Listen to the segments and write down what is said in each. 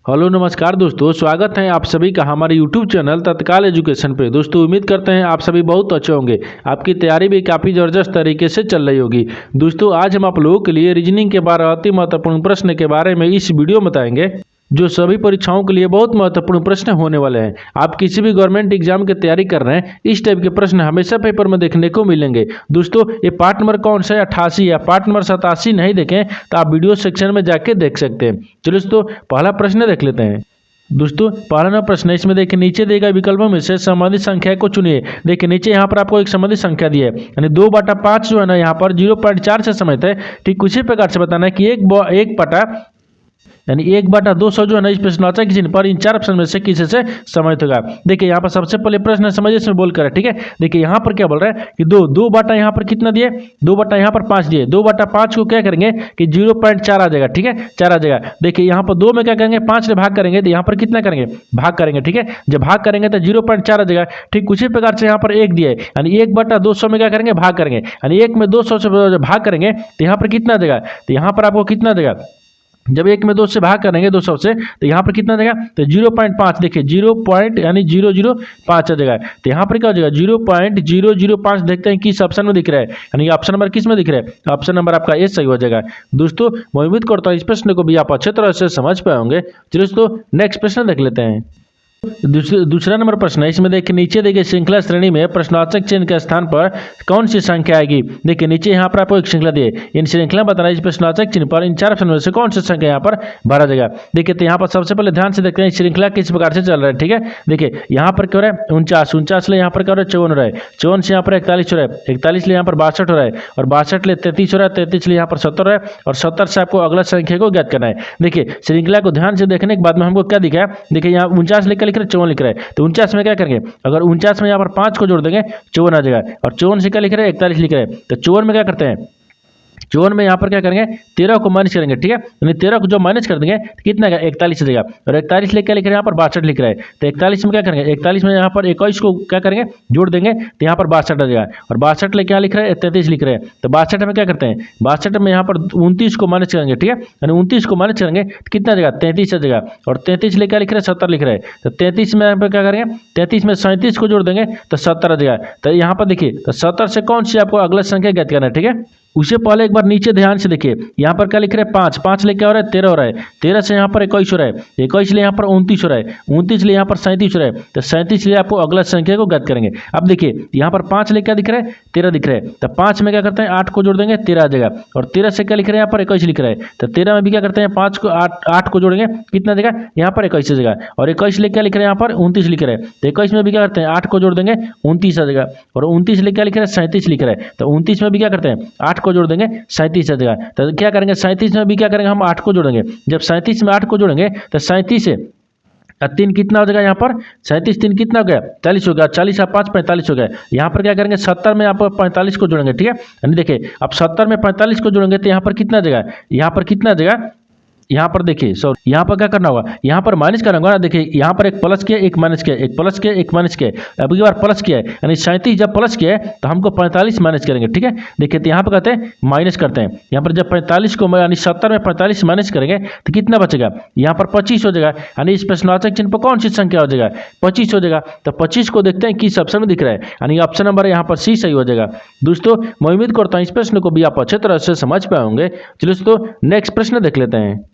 Hello नमस्कार दोस्तों, स्वागत है आप सभी का हमारे यूट्यूब चैनल तत्काल एजुकेशन पे। दोस्तों उम्मीद करते हैं आप सभी बहुत अच्छे होंगे। आपकी तैयारी भी काफ़ी ज़बरदस्त तरीके से चल रही होगी। दोस्तों आज हम आप लोगों के लिए रीजनिंग के 12 अति महत्वपूर्ण प्रश्न के बारे में इस वीडियो में बताएंगे, जो सभी परीक्षाओं के लिए बहुत महत्वपूर्ण प्रश्न होने वाले हैं। आप किसी भी गवर्नमेंट एग्जाम की तैयारी कर रहे हैं, इस टाइप के प्रश्न हमेशा पेपर में देखने को मिलेंगे। दोस्तों ये पार्ट नंबर कौन सा है, 88 या पार्ट नंबर 87 नहीं देखें तो आप वीडियो सेक्शन में जाके देख सकते हैं। चलिए दोस्तों पहला प्रश्न देख लेते हैं। दोस्तों पहला नंबर प्रश्न है, इसमें देखिए नीचे दिए गए विकल्पों में से संबंधित संख्या को चुनिए। देखिए नीचे यहाँ पर आपको एक संबंधित संख्या दी है, यानी 2/5 जो है ना यहाँ पर 0.4 से समित है। ठीक उसी प्रकार से बताना है कि एक बटा यानी 1/200 जो है ना इस प्रश्नवाचक चिन्ह पर इन 4 ऑप्शन में से किसी से समाहित होगा। देखिए यहाँ पर सबसे पहले प्रश्न समझिए, इसमें बोल कर, ठीक है। देखिए यहाँ पर क्या बोल रहा है कि दो बटा यहाँ पर कितना दिए, 2 बटा यहाँ पर 5 दिए। 2/5 को क्या करेंगे कि 0.4 आ जाएगा, ठीक है, 4 आ जाएगा। देखिए यहाँ पर 2 में क्या करेंगे, 5 से भाग करेंगे तो यहाँ पर कितना करेंगे, भाग करेंगे, ठीक है। जब भाग करेंगे तो 0.4 आ जाएगा। ठीक उसी प्रकार से यहाँ पर 1 दिया है, यानी 1/200 में क्या करेंगे, भाग करेंगे, यानी 1 में 200 से भाग करेंगे तो यहाँ पर कितना देगा, तो यहाँ पर आपको कितना देगा, जब 1 में 2 से भाग करेंगे 200 से तो यहाँ पर कितना देगा, तो 0.5। देखिए 0.005 आ जाएगा। तो यहाँ पर क्या हो जाएगा, 0.005 देखते हैं किस ऑप्शन में दिख रहा है, यानी ऑप्शन नंबर किस में दिख रहा है, ऑप्शन नंबर आपका ए सही हो जाएगा। दोस्तों मैं उम्मीद करता हूँ इस प्रश्न को भी आप अच्छे तरह से समझ पाए होंगे। चलिए दोस्तों नेक्स्ट प्रश्न देख लेते हैं। दूसरा नंबर प्रश्न है, इसमें देखिए नीचे देखिए श्रृंखला श्रेणी में प्रश्नवाचक चिन्ह के स्थान पर कौन सी संख्या आएगी। देखिए नीचे यहाँ पर आपको एक श्रृंखला दी है, इन श्रृंखला बताना इस प्रश्नवाचक चिन्ह पर इन 4 ऑप्शन में से कौन सी संख्या यहाँ पर भरा जाएगा। देखिए तो यहाँ पर सबसे पहले ध्यान से देखते हैं श्रृंखला किस प्रकार से चल रहा है, ठीक है। देखिए यहाँ पर क्या हो रहा है, 49 ले यहाँ पर क्या हो रहा है, 54 हो रहा है, 54 से यहाँ पर 41 हो रहा है, 41 ले यहाँ पर 62 हो रहा है, और 62 ले 33 हो रहा है, 33 ले यहाँ पर 70 हो रहा है, और 70 से आपको अगला संख्या को ज्ञात करना है। देखिए श्रृंखला को ध्यान से देखने के बाद में हमको क्या दिखा है, देखिए यहाँ 49 लिख रहा है, 54 लिख रहा है। तो 49 में क्या करेंगे, अगर 49 में यहाँ पर 5 को जोड़ देंगे 54 आ जाएगा, और 54 से क्या लिख रहे हैं, 41 लिख रहे हैं। तो 54 में क्या करते हैं, 54 में यहाँ पर क्या करेंगे, 13 को माइनस करेंगे, ठीक है। यानी 13 को जो माइनस कर देंगे तो कितना आएगा, 41 आ जाएगा। और 41 ले क्या लिख रहे हैं, यहाँ पर 62 लिख रहा है। तो 41 में क्या करेंगे, 41 में यहाँ पर 21 को क्या करेंगे, जोड़ देंगे तो यहाँ पर 62 आ जाएगा। और 62 ले क्या लिख रहे हैं, 33 लिख रहे हैं। तो 62 में क्या करते हैं, 62 में यहाँ पर 29 को माइनस करेंगे, ठीक है, यानी 29 को माइनस करेंगे तो कितना आ जाएगा, 33 आ जाएगा। और 33 ले क्या लिख रहे हैं, 70 लिख रहे हैं। तो 33 में यहाँ पर क्या करेंगे, 33 में 37 को जोड़ देंगे तो 70 आ जाएगा। तो यहाँ पर देखिए तो 70 से कौन सी आपको अगला संख्या ज्ञात करना है, ठीक है। उससे पहले एक बार नीचे ध्यान से देखिए, यहाँ पर क्या लिख रहे हैं, 5 ले क्या हो रहा है, 13 हो रहा है, 13 से यहाँ पर 21 हो रहा है, 21 ले यहाँ पर 29 हो रहा है, 29 ले यहाँ पर 37 हो रहा है। तो 37 ले आपको अगला संख्या को ज्ञात करेंगे। अब देखिए यहाँ पर 5 ले क्या दिख रहा है, 13 दिख रहा है। तो 5 में क्या करते हैं, 8 को जोड़ देंगे 13 आ जाएगा। और 13 से क्या लिख रहे हैं, यहाँ पर 21 लिख रहा है। तो 13 में भी क्या करते हैं, 5 को 8 को जोड़ेंगे कितना देगा, यहाँ पर 21 आ जाएगा। और 21 ले क्या लिख रहे हैं, यहाँ पर 29 लिख रहे हैं। तो 21 में भी क्या करते हैं, 8 को जोड़ देंगे 29 आ जाएगा। और 29 ले क्या लिख रहे हैं, 37 लिख रहे हैं। तो 29 में भी क्या करते हैं, 8 को जोड़ देंगे 37 आ जाएगा। तो क्या करेंगे, 37 में भी क्या करेंगे, हम 8 को जोड़ेंगे। जब 37 में 8 को जोड़ेंगे तो 37 से 3 कितना हो जाएगा, यहाँ पर 37 3 कितना हो गया, 40 हो गया। 40 और 5 45 हो गया। यहाँ पर क्या करेंगे, 70 में आप 45 को जोड़ेंगे, ठीक है। यानी देखिए अब 70 में 45 को जोड़ेंगे तो यहाँ पर कितना आ जाएगा, यहाँ पर कितना आ जाएगा, यहाँ पर देखिए सॉरी यहाँ पर क्या करना होगा, यहाँ पर माइनस करना होगा ना। देखिए यहाँ पर एक प्लस किया, एक माइनस किया, एक प्लस किया, एक माइनस किया। अब की बार प्लस किया है, यानी 37 जब प्लस किया है तो हमको 45 माइनस करेंगे, ठीक है। देखिए तो यहाँ पर कहते हैं माइनस करते हैं। यहाँ पर जब 45 को यानी 70 में 45 माइनस करेंगे तो कितना बचेगा, यहाँ पर 25 हो जाएगा। यानी इस प्रश्नवाचक चिन्ह पर कौन सी संख्या हो जाएगा, 25 हो जाएगा। तो 25 को देखते हैं किस ऑप्शन में दिख रहा है, यानी ऑप्शन नंबर यहाँ पर सी सही हो जाएगा। दोस्तों मैं उम्मीद करता हूँ इस प्रश्न को भी आप अच्छे तरह से समझ पाए होंगे। चलिए दोस्तों नेक्स्ट प्रश्न देख लेते हैं।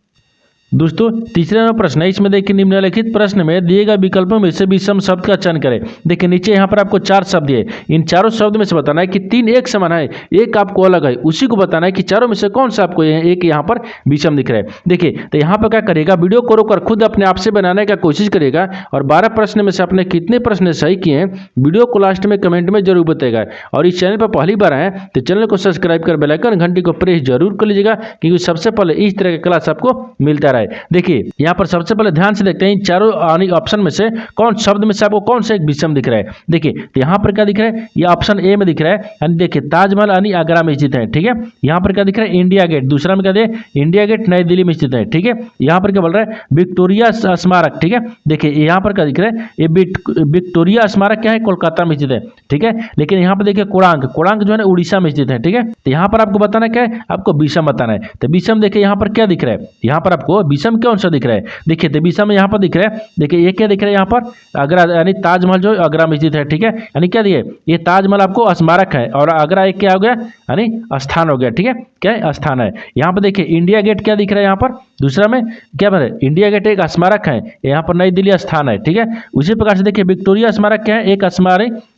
दोस्तों तीसरा नंबर प्रश्न है, इसमें देखिए निम्नलिखित प्रश्न में दिए गए विकल्पों में से विषम शब्द का चयन करें। देखिए नीचे यहाँ पर आपको 4 शब्द दिए, इन चारों शब्द में से बताना है कि 3 एक समान है, एक आपको अलग है। उसी को बताना है कि चारों में से कौन सा आपको एक यहाँ पर विषम दिख रहा है। देखिए तो यहाँ पर क्या करेगा, वीडियो को रोककर खुद अपने आप से बनाने का कोशिश करेगा, और 12 प्रश्न में से आपने कितने प्रश्न सही किए हैं वीडियो को लास्ट में कमेंट में जरूर बताएगा। और इस चैनल पर पहली बार आए तो चैनल को सब्सक्राइब कर बेल आइकन घंटी को प्रेस जरूर कर लीजिएगा, क्योंकि सबसे पहले इस तरह का क्लास आपको मिलता रहे। देखिए यहाँ पर सबसे पहले ध्यान से देखते हैं इन चारों ऑप्शन में से कौन शब्द में से आपको कौन सा एक विषम दिख रहा है। देखिए तो यहाँ पर क्या दिख रहा है, ये ऑप्शन ए में दिख रहा है, यानी देखिए ताजमहल यानी आगरा में स्थित है, ठीक है। यहाँ पर क्या दिख रहा है, इंडिया गेट। दूसरा में क्या दे, इंडिया गेट नई दिल्ली में स्थित है, ठीक है। यहाँ पर क्या बोल रहा है, विक्टोरिया स्मारक, ठीक है। देखिए यहाँ पर क्या दिख रहा है, ये विक्टोरिया स्मारक क्या है, कोलकाता में स्थित है, ठीक है। लेकिन यहाँ पर देखिए कोणार्क जो है ना उड़ीसा में स्थित है, ठीक है। तो यहाँ पर आपको बताना क्या है, आपको विषम बताना है। तो विषम देखिए यहाँ पर क्या दिख रहा है, यहाँ पर आपको विषम कौन सा दिख रहा है? देखिए तो विषम यहाँ पर दिख रहा है, देखिए ये क्या दिख रहा है यहाँ पर? आगरा यानी ताजमहल जो आगरा में स्थित है, ठीक है। यानी क्या दिए, ये ताजमहल आपको स्मारक है और आगरा एक क्या हो गया यानी स्थान हो गया, ठीक है। क्या स्थान है? यहाँ पर देखिए इंडिया गेट क्या दिख रहा है यहाँ पर? दूसरा में क्या है? इंडिया गेट एक स्मारक है, यहाँ पर नई दिल्ली स्थान है, ठीक है। उसी प्रकार से देखिए विक्टोरिया स्मारक क्या है? एक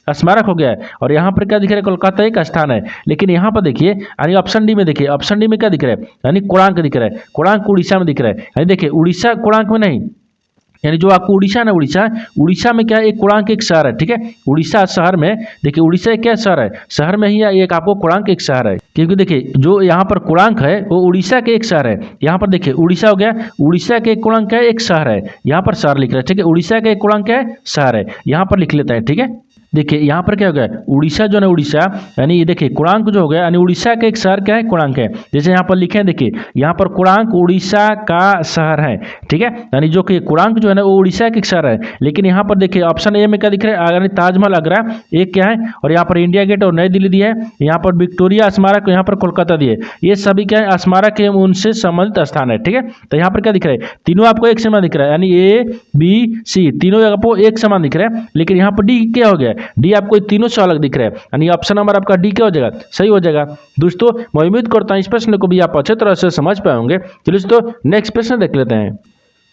स्मारक हो गया है और यहाँ पर क्या दिख रहा है? कोलकाता एक स्थान है। लेकिन यहाँ पर देखिए यानी ऑप्शन डी में देखिए, ऑप्शन डी में क्या दिख रहा है? यानी कोणार्क दिख रहा है। कोणार्क उड़ीसा में दिख रहा है। यानी देखिए उड़ीसा कोणार्क में नहीं, यानी जो आपको उड़ीसा ना, उड़ीसा में क्या है? एक कोणार्क एक शहर है, ठीक है। उड़ीसा शहर में देखिए, उड़ीसा एक क्या शहर है? शहर में ही एक आपको कोणार्क एक शहर है, क्योंकि देखिए जो यहाँ पर कोणार्क है वो उड़ीसा के एक शहर है। यहाँ पर देखिए उड़ीसा हो गया, उड़ीसा के एक कोणार्क है एक शहर है, यहाँ पर शहर लिख रहा है, ठीक है। उड़ीसा का एक कोणार्क है शहर है, यहाँ पर लिख लेता है, ठीक है। देखिए यहाँ पर क्या हो गया? उड़ीसा जो है उड़ीसा यानी ये देखिए कोणार्क जो हो गया यानी उड़ीसा का एक शहर क्या है? कोणार्क है। जैसे यहाँ पर लिखे हैं देखिए, यहाँ पर कोणार्क उड़ीसा का शहर है, ठीक है। यानी जो कि कोणार्क जो है ना वो उड़ीसा का एक शहर है। लेकिन यहाँ पर देखिए ऑप्शन ए में क्या दिख रहा है? यानी ताजमहल आगरा एक क्या है, और यहाँ पर इंडिया गेट और नई दिल्ली दिया है, यहाँ पर विक्टोरिया स्मारक, यहाँ पर कोलकाता दिए, ये सभी क्या है? स्मारक एवं उनसे संबंधित स्थान है, ठीक है। तो यहाँ पर क्या दिख रहा है? तीनों आपको एक समान दिख रहा है, यानी ए बी सी तीनों आपको एक समान दिख रहा है। लेकिन यहाँ पर डी क्या हो गया? डी आपको तीनों से अलग दिख रहा है, यानी ऑप्शन नंबर आपका डी क्या हो जाएगा? सही हो जाएगा। दोस्तों मैं उम्मीद करता हूं इस प्रश्न को भी आप अच्छे तरह से समझ पाए होंगे। चलिए दोस्तों नेक्स्ट प्रश्न देख लेते हैं।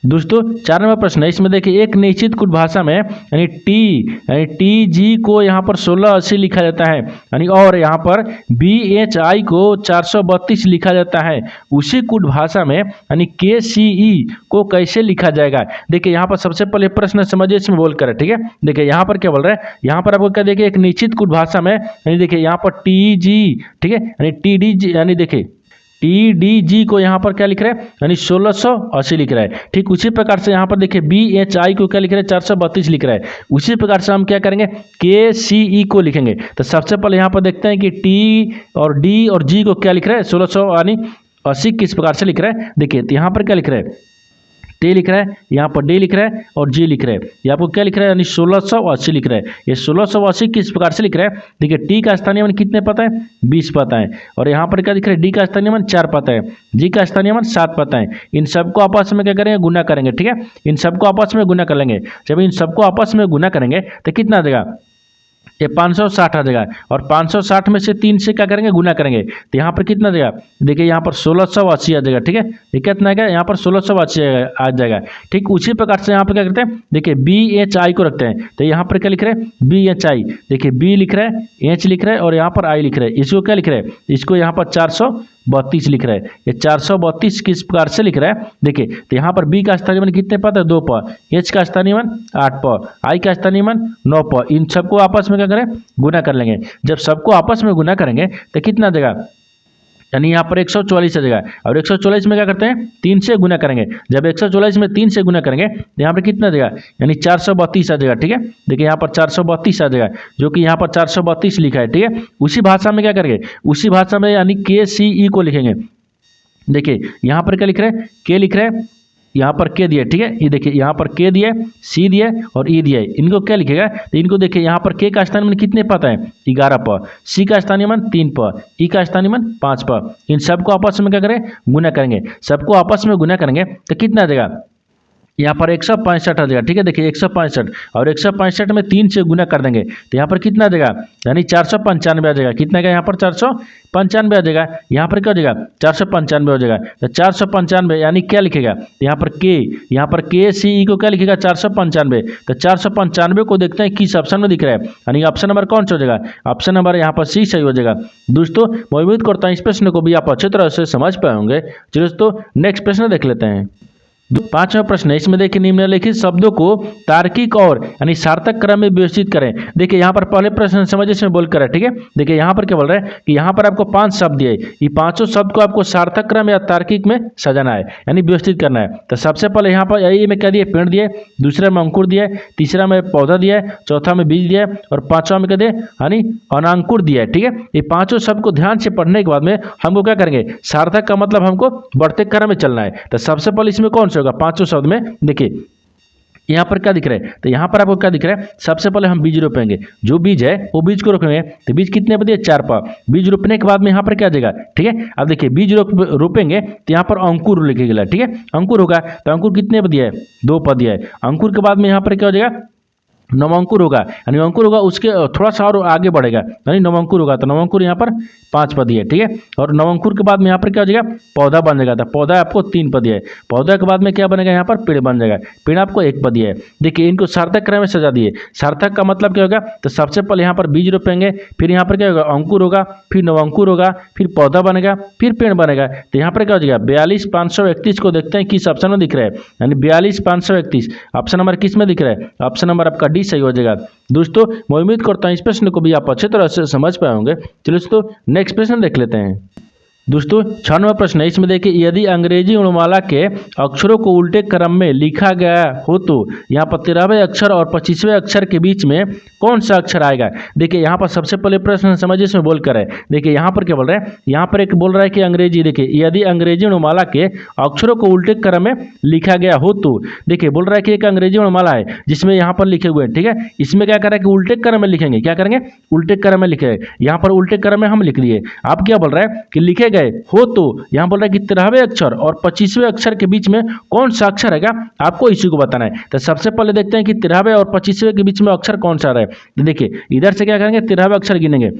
दोस्तों 4 नंबर प्रश्न है, इसमें देखिए एक निश्चित कुट भाषा में यानी टी जी को यहाँ पर 1680 लिखा जाता है, यानी और यहाँ पर BHI को 432 लिखा जाता है। उसी कुट भाषा में यानी KCE को कैसे लिखा जाएगा? देखिए यहाँ पर सबसे पहले प्रश्न समझिए इसमें बोल कर, ठीक है। देखिए यहाँ पर क्या बोल रहा है? यहाँ पर आपको क्या देखिए एक निश्चित कुट भाषा में यानी देखिए यहाँ पर TG, ठीक है, यानी TDG यानी देखिए TDG को यहाँ पर क्या लिख रहा है? यानी 1680 लिख रहा है। ठीक उसी प्रकार से यहाँ पर देखिए BHI को क्या लिख रहा है? 432 लिख रहा है। उसी प्रकार से हम क्या करेंगे? KCE को लिखेंगे। तो सबसे पहले यहाँ पर देखते हैं कि T और D और G को क्या लिख रहा है? 1600 यानी 80 किस प्रकार से लिख रहा है? देखिए तो यहाँ पर क्या लिख रहा है? टी लिख रहा है, यहाँ पर डी लिख रहा है और जी लिख रहा है। ये आपको क्या लिख रहा है? यानी 1680 लिख रहा है। ये 1680 किस प्रकार से लिख रहा है? देखिए टी का स्थानीय मान कितने पता है? 20 पता है। और यहाँ पर क्या दिख रहा है? डी का स्थानीय मान 4 पता है, जी का स्थानीय मान 7 पता है। इन सबको आपस में क्या करेंगे? गुना करेंगे, ठीक है। इन सबको आपस में गुना कर लेंगे। जब इन सबको आपस में गुना करेंगे तो कितना देगा? ये 560 आ जाएगा। और 560 में से 3 से क्या करेंगे? गुना करेंगे। तो यहाँ पर कितना देगा? देखिए यहाँ पर 1680 आ जाएगा, ठीक है। ये कितना आएगा? यहाँ पर 1680 आ जाएगा। ठीक उसी प्रकार से यहाँ पर क्या करते हैं? देखिए BHI को रखते हैं। तो यहाँ पर क्या लिख रहे हैं? BHI। देखिए B लिख रहा है, H लिख रहा है और यहाँ पर I लिख रहा है। इसको क्या लिख रहा है? इसको यहाँ पर 432 लिख रहा है। ये 432 किस प्रकार से लिख रहा है? देखिए तो यहाँ पर B का स्थानीय मान कितने पद है? 2 पद। H का स्थानीय मान 8 पद, I का स्थानीय मान 9 पद। इन सबको आपस में क्या करें? गुना कर लेंगे। जब सबको आपस में गुना करेंगे तो कितना देगा? यानी यहाँ पर 144 आ जाएगा। और 144 में क्या करते हैं? 3 से गुना करेंगे। जब 144 में 3 से गुना करेंगे तो यहाँ पर कितना देगा? यानी 432 आ जाएगा, ठीक है। देखिए यहाँ पर 432 आ जाएगा, जो कि यहाँ पर 432 लिखा है, ठीक है। उसी भाषा में क्या करेंगे? उसी भाषा में यानी KCE को लिखेंगे। देखिए यहाँ पर क्या लिख रहे हैं? K लिख रहे हैं, यहाँ पर के दिया, ठीक है। ये देखिए यहाँ पर के दिया, सी दिया और ई दिया है। इनको क्या लिखेगा? तो इनको देखिए यहाँ पर के का स्थानीय मान कितने पद है? 11 पद। सी का स्थानीय मान 3 पद, ई का स्थानीय मान 5 पद। इन सबको आपस में क्या करें? गुना करेंगे। सबको आपस में गुना करेंगे तो कितना देगा? यहाँ पर 165 आ जाएगा, ठीक है। देखिए 165 और 165 में 3 से गुना कर देंगे तो यहाँ पर कितना देगा? यानी 495 आ जाएगा। कितना का? यहाँ पर 495 आ जाएगा। यहाँ पर क्या हो जाएगा? 495 हो जाएगा। तो 495 यानी क्या लिखेगा? यहाँ पर KCE को क्या लिखेगा? 495। तो 495 को देखते हैं किस ऑप्शन में दिख रहा है, यानी ऑप्शन नंबर कौन सा हो जाएगा? ऑप्शन नंबर यहाँ पर सी सही हो जाएगा। दोस्तों मैं उम्मीद करता हूँ इस प्रश्न को भी आप अच्छे तरह से समझ पाए होंगे। चलिए दोस्तों नेक्स्ट प्रश्न देख लेते हैं। 5वां प्रश्न है, इसमें देखिए निम्नलिखित शब्दों को तार्किक और यानी सार्थक क्रम में व्यवस्थित करें। देखिए यहाँ पर पहले प्रश्न समझिए इसमें बोल कर है, ठीक है। देखिए यहाँ पर क्या बोल रहा है कि यहाँ पर आपको 5 शब्द दिए, ये 5 शब्द को आपको सार्थक क्रम या तार्किक में सजाना है, यानी व्यवस्थित करना है। तो सबसे पहले यहाँ पर ये में क्या दिए? पेड़ दिए, दूसरे में अंकुर दिया, तीसरा में पौधा दिया, चौथा में बीज दिया और 5वां में क्या दिया? यानी अनांकुर दिया है, ठीक है। ये 5 शब्द को ध्यान से पढ़ने के बाद में हमको क्या करेंगे? सार्थक का मतलब हमको बढ़ते क्रम में चलना है। तो सबसे पहले इसमें कौन सा होगा? 5 शब्द में देखिए यहाँ पर क्या दिख रहा है, तो यहाँ पर आपको क्या दिख रहा है, सबसे पहले हम बीज रोपेंगे, जो बीज है वो बीज को रोपेंगे, तो बीज कितने पर दिए 4 पा। बीज रोपने के बाद में यहाँ पर क्या देगा, ठीक है। अब देखिए बीज रोपेंगे तो यहाँ पर अंकुर लिखेगा, ठीक है, अंकुर होगा, तो अंकुर कितने पर दिया है 2 पा दिया है। अंकुर के बाद में यहाँ पर क्या हो जाएगा, नवंकुर होगा, यानी अंकुर होगा उसके थोड़ा सा और आगे बढ़ेगा, यानी नवंकुर होगा, तो नवंकुर यहाँ पर 5 पद है, ठीक है। और नवंकुर के बाद में यहाँ पर क्या हो जाएगा, पौधा बन जाएगा, तो पौधा आपको 3 पद है। पौधा के बाद में क्या बनेगा, यहाँ पर पेड़ बन जाएगा, पेड़ आपको 1 पद है। देखिए इनको सार्थक क्रम में सजा दिए। सार्थक का मतलब क्या होगा, तो सबसे पहले यहाँ पर बीज रोपेंगे, फिर यहाँ पर क्या होगा, अंकुर होगा, फिर नवंकुर होगा, फिर पौधा बनेगा, फिर पेड़ बनेगा। तो यहाँ पर क्या हो जाएगा 42,531 को देखते हैं किस ऑप्शन में दिख रहा है, यानी 42,531 ऑप्शन नंबर किस में दिख रहा है, ऑप्शन नंबर आपका डी सही हो जाएगा। दोस्तों मैं उम्मीद करता हूँ इस प्रश्न को भी आप अच्छे तरह से समझ पाए होंगे। चलिए दोस्तों नेक्स्ट प्रश्न देख लेते हैं। दोस्तों 6वां प्रश्न है, इसमें देखिए यदि अंग्रेजी वर्णमाला के अक्षरों को उल्टे क्रम में लिखा गया हो तो यहाँ पर 13वें अक्षर और 25वें अक्षर के बीच में कौन सा अक्षर आएगा। देखिए यहाँ पर सबसे पहले प्रश्न समझिए इसमें बोल कर है। देखिए यहाँ पर क्या बोल रहा है, यहाँ पर एक बोल रहा है कि अंग्रेजी, देखिए यदि अंग्रेजी वर्णमाला के अक्षरों को उल्टे क्रम में लिखा गया हो तो, देखिए बोल रहा है कि एक अंग्रेजी वर्णमाला है जिसमें यहाँ पर लिखे हुए हैं, ठीक है। इसमें क्या कर रहा है कि उल्टे क्रम में लिखेंगे, क्या करेंगे, उल्टे क्रम में लिखेंगे। यहाँ पर उल्टे क्रम में हम लिख दिए। आप क्या बोल रहा है कि लिखे गए हो तो यहां बोल रहा है कि 13वें अक्षर और 25वें अक्षर के बीच में कौन सा अक्षर है, आपको इसी को बताना है। तो सबसे पहले देखते हैं कि 13वें और 25वें के बीच में अक्षर कौन सा है। तो देखिए इधर से क्या करेंगे, 13वें अक्षर गिनेंगे,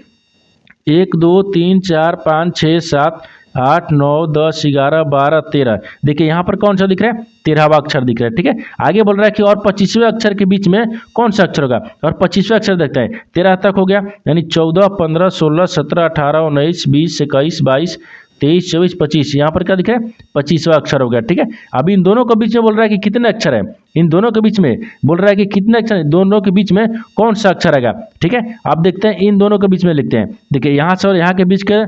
1 2 3 4 5 6 7 8 9 10 11 12 13। देखिए यहाँ पर कौन सा दिख रहा है, 13वां अक्षर दिख रहा है, ठीक है। आगे बोल रहा है कि और 25वें अक्षर के बीच में कौन सा अक्षर होगा, और 25वें अक्षर देखते हैं। 13 तक हो गया, यानी 14 15 16 17 18 19 20 21 22 23 24 25, यहाँ पर क्या दिख रहा है, 25वां अक्षर हो गया, ठीक है। अभी इन दोनों के बीच में बोल रहा है कि कितने अक्षर है, इन दोनों के बीच में बोल रहा है कि कितने अक्षर है, दोनों के बीच में कौन सा अक्षर आएगा, ठीक है। आप देखते हैं इन दोनों के बीच में लिखते हैं। देखिए यहाँ से और यहाँ के बीच के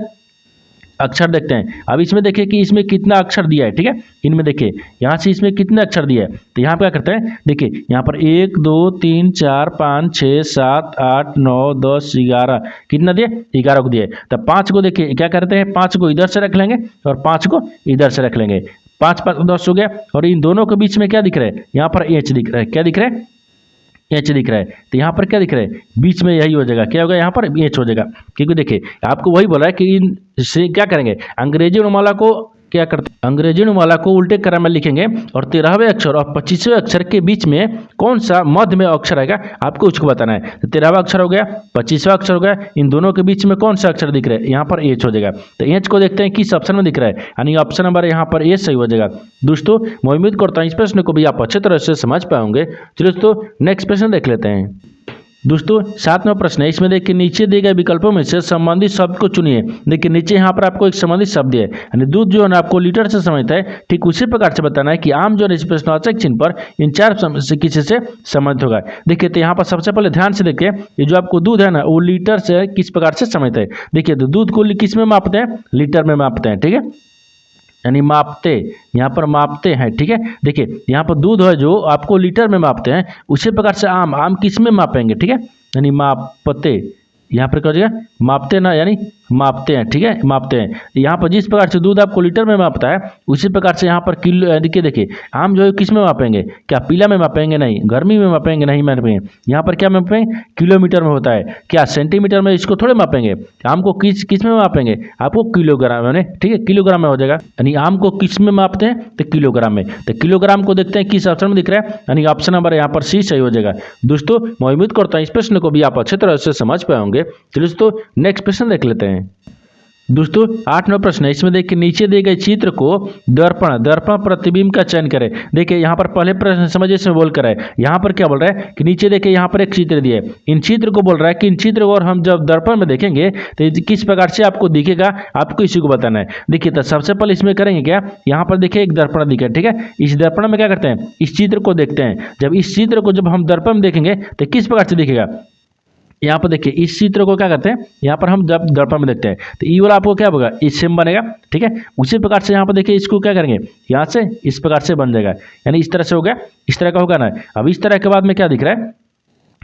अक्षर देखते हैं। अब इसमें देखिए कि इसमें कितना अक्षर दिया है, ठीक है। इनमें देखिए यहाँ से इसमें कितने अक्षर दिया है, तो यहाँ पर क्या करते हैं, देखिए यहाँ पर 1 2 3 4 5 6 7 8 9 10 11, कितना दिए, 11 को दिए। तो 5 को देखिए क्या करते हैं, 5 को इधर से रख लेंगे और 5 को इधर से रख लेंगे, 5 5 10 हो गया। और इन दोनों के बीच में क्या दिख रहा है, यहाँ पर एच दिख रहा है, क्या दिख रहा है, एच दिख रहा है। तो यहाँ पर क्या दिख रहा है, बीच में यही हो जाएगा, क्या होगा, यहाँ पर एच हो जाएगा। क्योंकि देखिए आपको वही बोला है कि इन से क्या करेंगे, अंग्रेजी वर्णमाला को क्या करते हैं, अंग्रेजी वर्णमाला को उल्टे क्रम में लिखेंगे और 13वें अक्षर और 25वें अक्षर के बीच में कौन सा मध्य में अक्षर आएगा, आपको उसको बताना है। तो 13वां अक्षर हो गया, 25वां अक्षर हो गया, इन दोनों के बीच में कौन सा अक्षर दिख रहा है, यहाँ पर एच हो जाएगा। तो एच को देखते हैं किस ऑप्शन में दिख रहा है, यानी ऑप्शन नंबर यहाँ पर ए सही हो जाएगा। दोस्तों मैं उम्मीद करता हूँ इस प्रश्न को भी आप अच्छे तरह से समझ पाओगे। चलिए दोस्तों नेक्स्ट प्रश्न देख लेते हैं। दोस्तों 7वां प्रश्न है, इसमें देखिए नीचे दिए गए विकल्पों में से संबंधित शब्द को चुनिए। देखिए नीचे यहाँ पर आपको एक संबंधित शब्द है, यानी दूध जो है ना आपको लीटर से समझता है, ठीक उसी प्रकार से बताना है कि आम जो है इस प्रश्नवाचक चिन्ह पर इन 4 से किसी से संबंधित होगा। देखिए तो यहाँ पर सबसे पहले ध्यान से देखिए, ये जो आपको दूध है ना वो लीटर से किस प्रकार से समझता है। देखिए तो दूध को किस में मापते हैं, लीटर में मापते हैं, ठीक है, यानी मापते, यहाँ पर मापते हैं, ठीक है। देखिए यहाँ पर दूध है जो आपको लीटर में मापते हैं, उसी प्रकार से आम किस में मापेंगे, ठीक है, यानी मापते, यहाँ पर क्या हो जाएगा, मापते ना, यानी मापते हैं, ठीक है, मापते हैं। यहाँ पर जिस प्रकार से दूध आपको लीटर में मापता है उसी प्रकार से यहाँ पर किलो, देखिए आम जो है किस में मापेंगे, क्या पीला में मापेंगे, नहीं, गर्मी में मापेंगे, नहीं मापेंगे, यहाँ पर क्या मापेंगे, किलोमीटर में होता है, क्या सेंटीमीटर में इसको थोड़े मापेंगे। आम को किस में मापेंगे, आपको किलोग्राम में, ठीक है, किलोग्राम में हो जाएगा, यानी आम को किस में मापते हैं, तो किलोग्राम में। तो किलोग्राम को देखते हैं किस ऑप्शन में दिख रहा है, यानी ऑप्शन नंबर यहाँ पर सी सही हो जाएगा। दोस्तों मैं उम्मीद करता हूँ इस प्रश्न को भी आप अच्छे तरह से समझ पाएंगे। चलिए दोस्तों नेक्स्ट प्रश्न देख लेते हैं। दोस्तों 8वां प्रश्न है, इसमें देखिए नीचे दिए गए चित्र को दर्पण प्रतिबिंब का चयन करें। देखिए यहाँ पर पहले प्रश्न समझिए इसमें बोल कर है, यहाँ पर क्या बोल रहा है कि नीचे देखिए यहाँ पर एक चित्र दिया है, इन चित्र को बोल रहा है कि इन चित्र को और हम जब दर्पण में देखेंगे तो किस प्रकार से आपको दिखेगा, आपको इसी को बताना है। देखिए तो सबसे पहले इसमें करेंगे क्या, यहाँ पर देखिए एक दर्पण दिखा है, ठीक है, इस दर्पण में क्या करते हैं, इस चित्र को देखते हैं। जब इस चित्र को जब हम दर्पण में देखेंगे तो किस प्रकार से दिखेगा, यहाँ पर देखिए इस चित्र को क्या करते हैं, यहाँ पर हम जब दर्पण में देखते हैं तो ई वाला आपको क्या होगा, इस सेम बनेगा, ठीक है। उसी प्रकार से यहाँ पर देखिए इसको क्या करेंगे, यहाँ से इस प्रकार से बन जाएगा, यानी इस तरह से हो गया, इस तरह का होगा ना। अब इस तरह के बाद में क्या दिख रहा है,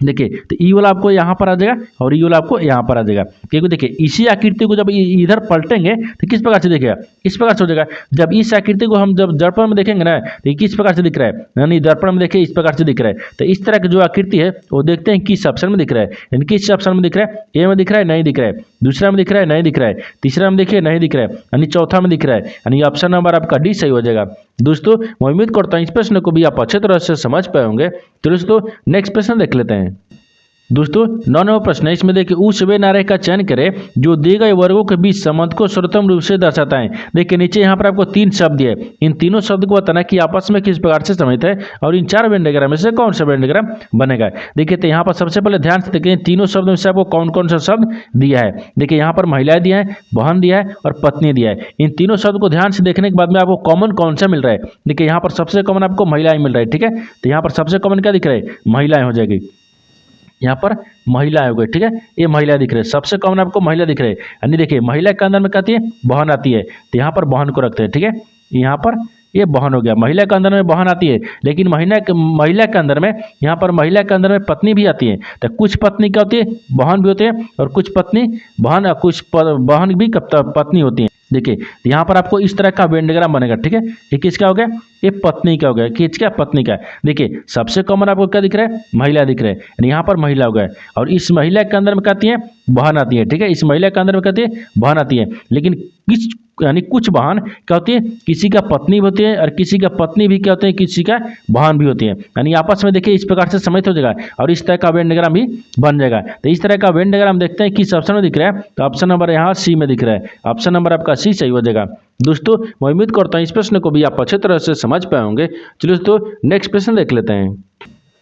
देखिए तो ई वाला आपको यहाँ पर आ जाएगा और ई वाला आपको यहाँ पर आ जाएगा, क्योंकि देखिए इसी आकृति को जब इधर पलटेंगे तो किस प्रकार से दिखेगा, इस प्रकार से हो जाएगा। जब इस आकृति को हम जब दर्पण में देखेंगे ना तो ये किस प्रकार से दिख रहा है, यानी दर्पण में देखिए इस प्रकार से दिख रहा है। तो इस तरह की जो आकृति है वो देखते हैं किस ऑप्शन में दिख रहा है, यानी किस ऑप्शन में दिख रहा है, ए में दिख रहा है नहीं दिख रहा है, दूसरा में दिख रहा है नहीं दिख रहा है, तीसरा में देखिए नहीं दिख रहा है, यानी चौथा में दिख रहा है, यानी ऑप्शन नंबर आपका डी सही हो जाएगा। दोस्तों मैं उम्मीद करता हूँ इस प्रश्न को भी आप अच्छे तरह से समझ पाए होंगे। तो दोस्तों नेक्स्ट प्रश्न देख लेते हैं। दोस्तों 9वां प्रश्न है, इसमें देखिए उस वे नारे का चयन करें जो दिए गए वर्गों के बीच संबंध को सर्वोत्तम रूप से दर्शाता है। देखिए नीचे यहाँ पर आपको 3 शब्द है, इन तीनों शब्द को बताना कि आपस में किस प्रकार से संबंधित है और इन 4 वेन डायग्राम में से कौन सा वेन डायग्राम बनेगा। देखिए तो यहाँ पर सबसे पहले ध्यान से देखिए तीनों शब्द में से आपको कौन कौन सा शब्द दिया है। देखिए यहाँ पर महिलाएं दिया है, बहन दिया है और पत्नी दिया है। इन तीनों शब्द को ध्यान से देखने के बाद में आपको कॉमन कौन सा मिल रहा है। देखिए यहाँ पर सबसे कॉमन आपको महिलाएं मिल रहा है, ठीक है। तो यहाँ पर सबसे कॉमन क्या दिख रहा है, महिलाएं हो जाएगी, यहाँ पर महिला हो गई, ठीक है। ये महिला दिख रहे हैं, सबसे कॉमन आपको महिला दिख रहे हैं, यानी देखिए महिला के अंदर में कहती है बहन आती है, तो यहाँ पर बहन को रखते हैं, ठीक है। यहाँ पर ये बहन हो गया, महिला के अंदर में बहन आती है, लेकिन महिला के अंदर में यहाँ पर महिला के अंदर में पत्नी भी आती है। तो कुछ पत्नी क्या होती है, बहन भी होती है, और कुछ पत्नी बहन और कुछ बहन भी पत्नी होती है। देखिए यहाँ पर आपको इस तरह का वेन डायग्राम बनेगा, ठीक है। ये किसका हो गया, ये पत्नी का हो गया, किसका, पत्नी का। देखिए सबसे कॉमन आपको क्या दिख रहा है, महिला दिख रहा है, यानी यहाँ पर महिला हो गया, और इस महिला के अंदर में कहती है बहन आती है, ठीक है। इस महिला के अंदर में कहती है बहन आती है, लेकिन किस यानी कुछ बहन क्या होती है, किसी का पत्नी होती है, और किसी का पत्नी भी क्या होते हैं, किसी का बहन भी होती है, यानी आपस में देखिए इस प्रकार से समझ हो जाएगा और इस तरह का वेन डायग्राम भी बन जाएगा। तो इस तरह का वेन डायग्राम देखते हैं किस ऑप्शन में दिख रहा है, तो ऑप्शन नंबर यहाँ सी में दिख रहा है, ऑप्शन नंबर आपका सी सही हो जाएगा। दोस्तों मैं उम्मीद करता हूँ इस प्रश्न को भी आप अच्छे तरह से समझ पाए होंगे। चलिए दोस्तों नेक्स्ट प्रश्न देख लेते हैं।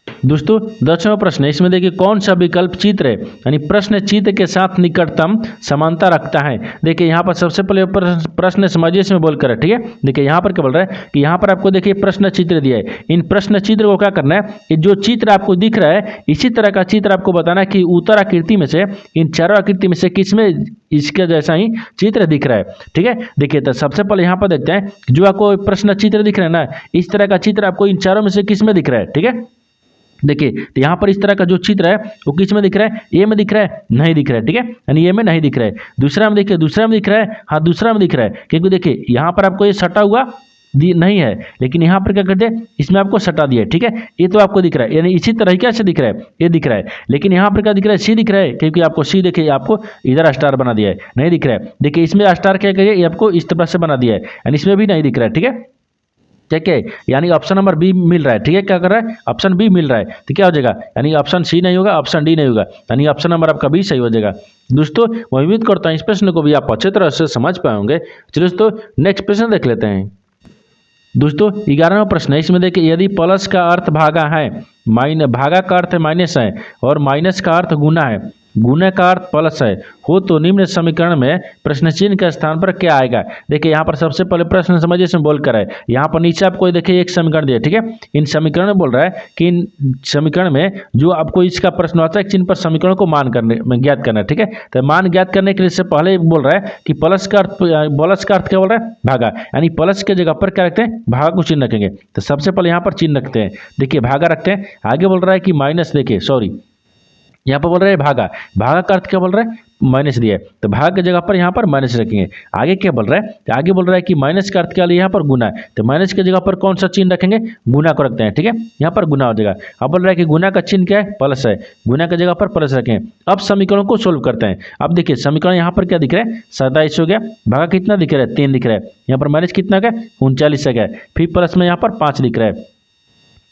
दोस्तों 10वां प्रश्न है, इसमें देखिए कौन सा विकल्प चित्र है, यानी प्रश्न चित्र के साथ निकटतम समानता रखता है। देखिए यहाँ पर सबसे पहले प्रश्न समझिए इसमें बोलकर है, ठीक है। देखिए यहाँ पर क्या बोल रहा है कि यहाँ पर आपको देखिए प्रश्न चित्र दिया है, इन प्रश्न चित्र को क्या करना है कि जो चित्र आपको दिख रहा है इसी तरह का चित्र आपको बताना है कि उत्तर आकृति में से इन चारों आकृति में से किसमें इसके जैसा ही चित्र दिख रहा है, ठीक है। देखिए तो सबसे पहले यहाँ पर देखते हैं जो आपको प्रश्न चित्र दिख रहा है ना, इस तरह का चित्र आपको इन चारों में से किसमें दिख रहा है, ठीक है। देखिए तो यहाँ पर इस तरह का जो चित्र है वो किस में दिख रहा है, ए में दिख रहा है, नहीं दिख रहा है, ठीक है, यानी ए में नहीं दिख रहा है। दूसरा में देखिए, दूसरा में दिख रहा है, हाँ दूसरा में दिख रहा है, क्योंकि देखिए यहाँ पर आपको ये सटा हुआ नहीं है, लेकिन यहाँ पर क्या करते हैं इसमें आपको सटा दिया है, ठीक है। ये तो आपको दिख रहा है, यानी इसी तरीके से दिख रहा है, ये दिख रहा है, लेकिन यहाँ पर क्या दिख रहा है, सी दिख रहा है, क्योंकि आपको सी देखिए आपको इधर स्टार बना दिया है, नहीं दिख रहा है। देखिए इसमें स्टार क्या करिए, ये आपको इस तरह से बना दिया है, यानी इसमें भी नहीं दिख रहा है, ठीक है, ठीक है, यानी ऑप्शन नंबर बी मिल रहा है, ठीक है। क्या कर रहा है, ऑप्शन बी मिल रहा है, तो क्या हो जाएगा, यानी ऑप्शन सी नहीं होगा, ऑप्शन डी नहीं होगा, यानी ऑप्शन नंबर आपका बी सही हो जाएगा। दोस्तों मैं उम्मीद करता हूँ इस प्रश्न को भी आप अच्छे तरह से समझ पाएंगे। चलिए दोस्तों नेक्स्ट प्रश्न देख लेते हैं। दोस्तों 11वां प्रश्न है, इसमें देखिए यदि प्लस का अर्थ भागा है, भागा का अर्थ माइनस है और माइनस का अर्थ गुना है, गुना का अर्थ प्लस है हो तो निम्न समीकरण में प्रश्न चिन्ह के स्थान पर क्या आएगा। देखिए यहाँ पर सबसे पहले प्रश्न समझिए इसमें बोल कर है, यहाँ पर नीचे आपको देखिए एक समीकरण दिया, ठीक है। इन समीकरण में बोल रहा है कि इन समीकरण में जो आपको इसका प्रश्न आता है चिन्ह पर समीकरण को मान करने में ज्ञात करना है, ठीक है। तो मान ज्ञात करने के लिए से पहले बोल रहा है कि प्लस का अर्थ क्या बोल रहा है, भागा, यानी प्लस के जगह पर क्या रखते हैं, भागा को चिन्ह रखेंगे। तो सबसे पहले यहाँ पर चिन्ह रखते हैं, देखिए भागा रखते हैं। आगे बोल रहा है कि माइनस, देखिए सॉरी यहाँ पर बोल रहा है भागा, भागा का अर्थ क्या बोल रहा है, माइनस दिया है, तो भाग की जगह पर यहाँ पर माइनस रखेंगे। आगे क्या बोल रहा है, तो आगे बोल रहा है कि माइनस का अर्थ क्या लिया यहाँ पर गुना, तो माइनस की जगह पर कौन सा चिन्ह रखेंगे, गुना को रखते हैं, ठीक है। यहाँ पर गुना हो जाएगा। अब बोल रहा है कि गुना का चिन्ह क्या है, प्लस है, गुना की जगह पर प्लस रखें। अब समीकरणों को सोल्व करते हैं। अब देखिए समीकरण यहाँ पर क्या दिख रहा है, 27 हो गया, भागा कितना दिख रहा है, 3 दिख रहा है, यहाँ पर माइनस कितना का 39 आ गया, फिर प्लस में यहाँ पर 5 दिख रहा है,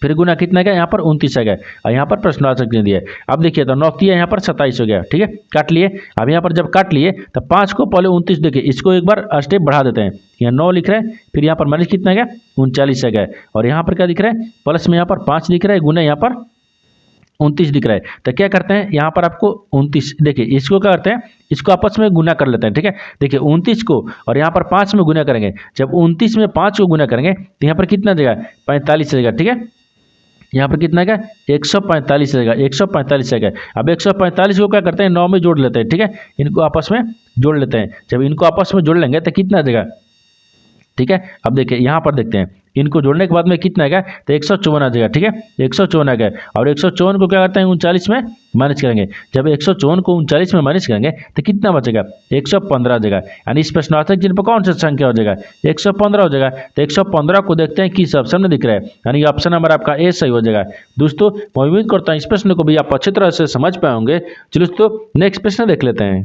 फिर गुना कितना गया, यहाँ पर 29 आ गया, और यहाँ पर प्रश्नवाचक चिन्ह दिया है। अब देखिए तो 9 किया, यहाँ पर 27 हो गया, ठीक है, काट लिए। अब यहाँ पर जब काट लिए तो 5 को पहले 29, देखिए इसको एक बार स्टेप बढ़ा देते हैं, यहाँ 9 लिख रहा है, फिर यहाँ पर माइनस कितना गया 39 आ गया, और यहाँ पर क्या दिख रहा है, प्लस में यहाँ पर 5 दिख रहा है, गुना यहाँ पर 29 दिख रहा है। तो क्या करते हैं, यहाँ पर आपको 29, देखिए इसको क्या करते हैं, इसको आपस में गुना कर लेते हैं, ठीक है। देखिए 29 को और यहाँ पर 5 में गुना करेंगे, जब 29 में 5 को गुना करेंगे तो यहाँ पर कितना देगा, 45 रहेगा, ठीक है। यहाँ पर कितना का 145 रहेगा, 145 रहेगा। अब 145 को क्या करते हैं, 9 में जोड़ लेते हैं, ठीक है, इनको आपस में जोड़ लेते हैं। जब इनको आपस में जोड़ लेंगे तो कितना देगा, ठीक है। अब देखिए यहाँ पर देखते हैं, इनको जोड़ने के बाद में कितना आएगा, तो 154 आ जाएगा। ठीक है, 154 आ गया, और 154 को क्या करते हैं 39 में माइनस करेंगे। जब 154 को 39 में माइनस करेंगे तो कितना बचेगा, 115 आ जाएगा। यानी इस प्रश्नार्थक चिन्ह पर कौन सा संख्या हो जाएगा, 115 हो जाएगा। तो 115 को देखते हैं किस ऑप्शन में दिख रहा है, यानी ऑप्शन नंबर आपका ए सही हो जाएगा। दोस्तों मैं उम्मीद करता हूँ इस प्रश्न को भी आप अच्छी तरह से समझ पाए होंगे। चलो दोस्तों नेक्स्ट प्रश्न देख लेते हैं।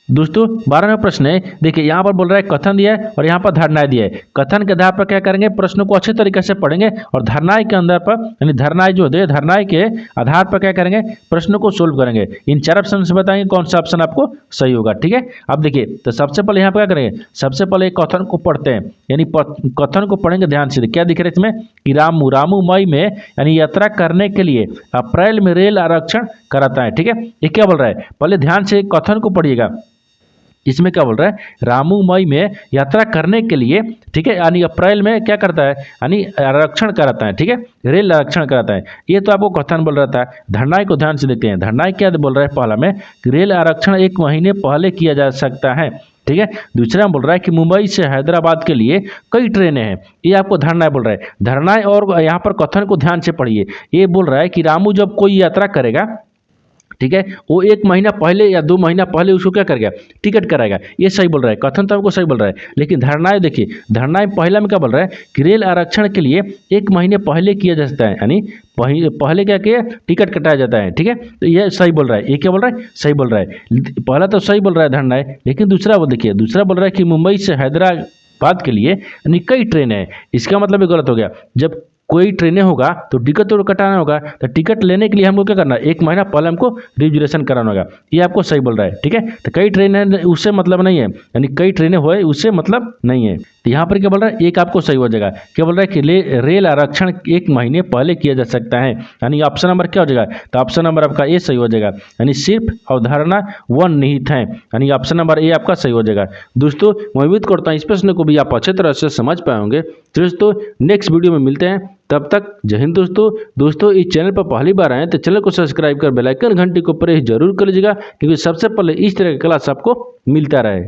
दोस्तों 12वां प्रश्न है, देखिए यहाँ पर बोल रहा है कथन दिया है और यहाँ पर धारणाएं दिया है। कथन के आधार पर क्या करेंगे, प्रश्न को अच्छे तरीके से पढ़ेंगे, और धारणाएं के अंदर पर यानी धारणाएं जो दे धारणाएं के आधार पर क्या करेंगे, प्रश्न को सोल्व करेंगे। इन 4 ऑप्शन से बताएंगे कौन सा ऑप्शन आपको सही होगा। ठीक है, अब देखिए तो सबसे पहले यहाँ पर क्या करेंगे, सबसे पहले कथन को पढ़ते हैं, यानी कथन को पढ़ेंगे ध्यान से। क्या दिख रहा है इसमें कि रामू मई में यानी यात्रा करने के लिए अप्रैल में रेल आरक्षण कराता है। ठीक है, ये क्या बोल रहा है, पहले ध्यान से कथन को पढ़िएगा। इसमें क्या बोल रहा है, रामू मई में यात्रा करने के लिए, ठीक है, यानी अप्रैल में क्या करता है, यानी आरक्षण कराता है। ठीक है, रेल आरक्षण कराता है। ये तो आपको कथन बोल रहा था। धारणाएं को ध्यान से देखते हैं। धारणाएं क्या बोल रहा है, पहला में कि रेल आरक्षण 1 महीने पहले किया जा सकता है। ठीक है, दूसरा में बोल रहा है कि मुंबई से हैदराबाद के लिए कई ट्रेनें हैं। ये आपको धारणाएं बोल रहा है। धारणाएं और यहाँ पर कथन को ध्यान से पढ़िए। ये बोल रहा है कि रामू जब कोई यात्रा करेगा, ठीक है, वो 1 महीना पहले या 2 महीना पहले उसको क्या करेगा, टिकट कराएगा। ये सही बोल रहा है, कथन तो हमको सही बोल रहा है। लेकिन धारणाएं देखिए, धारणाएं पहला में क्या बोल रहा है कि रेल आरक्षण के लिए 1 महीने पहले किया जा सकता है, यानी पहले क्या किया, टिकट कटाया जाता है। ठीक है, तो ये सही बोल रहा है। ये क्या बोल रहा है, सही बोल रहा है। पहला तो सही बोल रहा है धारणाएं, लेकिन दूसरा वो देखिए, दूसरा बोल रहा है कि मुंबई से हैदराबाद के लिए यानी कई ट्रेनें हैं। इसका मतलब ये गलत हो गया। जब कोई ट्रेनें होगा तो टिकट तो कटाना होगा, तो टिकट लेने के लिए हमको क्या करना है, 1 महीना पहले हमको रिजर्वेशन कराना होगा। ये आपको सही बोल रहा है। ठीक है, तो कई ट्रेनें उससे मतलब नहीं है, यानी कई ट्रेनें हुए उससे मतलब नहीं है। तो यहाँ पर क्या बोल रहा है, एक आपको सही हो जाएगा। क्या बोल रहा है कि रेल आरक्षण 1 महीने पहले किया जा सकता है, यानी ऑप्शन नंबर क्या हो जाएगा, तो ऑप्शन नंबर आपका ए सही हो जाएगा। यानी सिर्फ अवधारणा 1 निहित है, यानी ऑप्शन नंबर ए आपका सही हो जाएगा। दोस्तों मैं उम्मीद करता हूँ इस प्रश्न को भी आप अच्छे तरह से समझ पाए होंगे। तो दोस्तों नेक्स्ट वीडियो में मिलते हैं, तब तक जय हिंद। दोस्तों इस चैनल पर पहली बार आए तो चैनल को सब्सक्राइब कर बेल आइकन घंटी को प्रेस जरूर कर लीजिएगा, क्योंकि सबसे पहले इस तरह की क्लास आपको मिलता रहे।